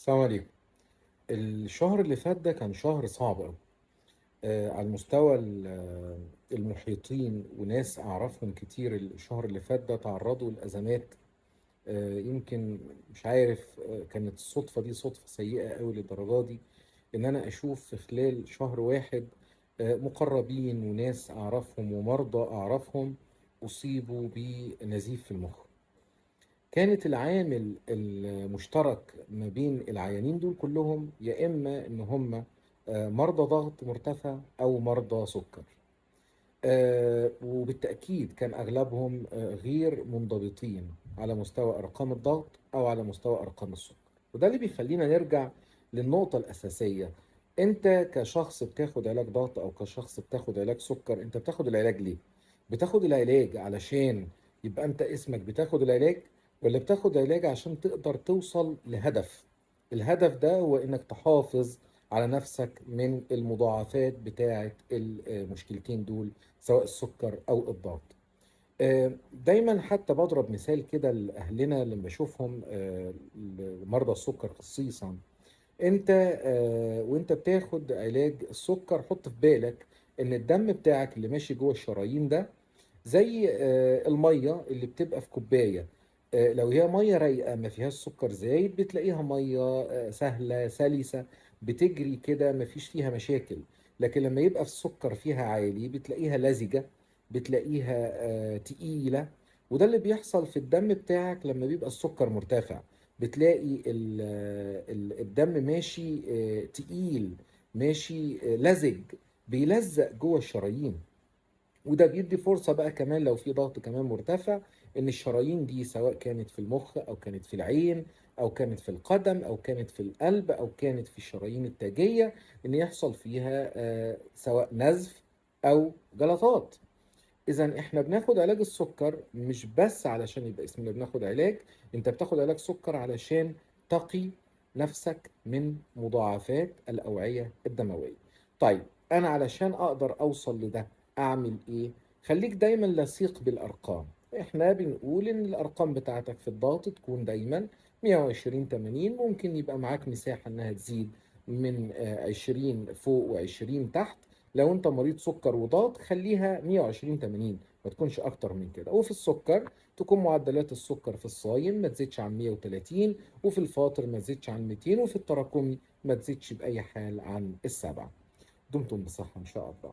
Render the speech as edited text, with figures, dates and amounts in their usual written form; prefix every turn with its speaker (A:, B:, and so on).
A: السلام عليكم. الشهر اللي فات ده كان شهر صعب قوي. على المستوى المحيطين وناس أعرفهم كتير الشهر اللي فات ده تعرضوا لأزمات. يمكن مش عارف، كانت الصدفة دي صدفة سيئة قوي للدرجة دي إن أنا أشوف في خلال شهر واحد مقربين وناس أعرفهم ومرضى أعرفهم أصيبوا بنزيف في المخ. كانت العامل المشترك ما بين العيانين دول كلهم يا إما إن هم مرضى ضغط مرتفع أو مرضى سكر. وبالتأكيد كان أغلبهم غير منضبطين على مستوى أرقام الضغط أو على مستوى أرقام السكر. وده اللي بيخلينا نرجع للنقطة الأساسية. أنت كشخص بتاخد علاج ضغط أو كشخص بتاخد علاج سكر، أنت بتاخد العلاج ليه؟ بتاخد العلاج علشان يبقى أنت اسمك بتاخد العلاج، ولا بتاخد علاج عشان تقدر توصل لهدف؟ الهدف ده هو إنك تحافظ على نفسك من المضاعفات بتاعة المشكلتين دول، سواء السكر او الضغط. دايما حتى بضرب مثال كده لاهلنا لما بشوفهم، مرضى السكر خصيصا. انت وانت بتاخد علاج السكر حط في بالك ان الدم بتاعك اللي ماشي جوه الشرايين ده زي الميه اللي بتبقى في كوبايه. لو هي ميه رايقه ما فيهاش سكر زايد بتلاقيها ميه سهله سلسه، بتجري كده ما فيش فيها مشاكل. لكن لما يبقى السكر فيها عالي بتلاقيها لزجه، بتلاقيها تقيله. وده اللي بيحصل في الدم بتاعك لما بيبقى السكر مرتفع. بتلاقي الدم ماشي تقيل، ماشي لزج، بيلزق جوه الشرايين. وده بيدي فرصة بقى كمان لو في ضغط كمان مرتفع ان الشرايين دي سواء كانت في المخ او كانت في العين او كانت في القدم او كانت في القلب او كانت في الشرايين التاجية، ان يحصل فيها سواء نزف او جلطات. اذا احنا بناخد علاج السكر مش بس علشان يبقى اسمنا بناخد علاج، انت بتاخد علاج سكر علشان تقي نفسك من مضاعفات الأوعية الدموية. طيب، انا علشان اقدر اوصل لده اعمل ايه؟ خليك دايما لصيق بالارقام. احنا بنقول ان الارقام بتاعتك في الضغط تكون دايما 120 80، ممكن يبقى معاك مساحة انها تزيد من 20 فوق و20 تحت. لو انت مريض سكر وضغط خليها 120 80، ما تكونش اكتر من كده. وفي السكر تكون معدلات السكر في الصايم ما تزيدش عن 130، وفي الفاطر ما تزيدش عن 200، وفي التراكمي ما تزيدش باي حال عن السبعة. دمتم بصحة ان شاء الله.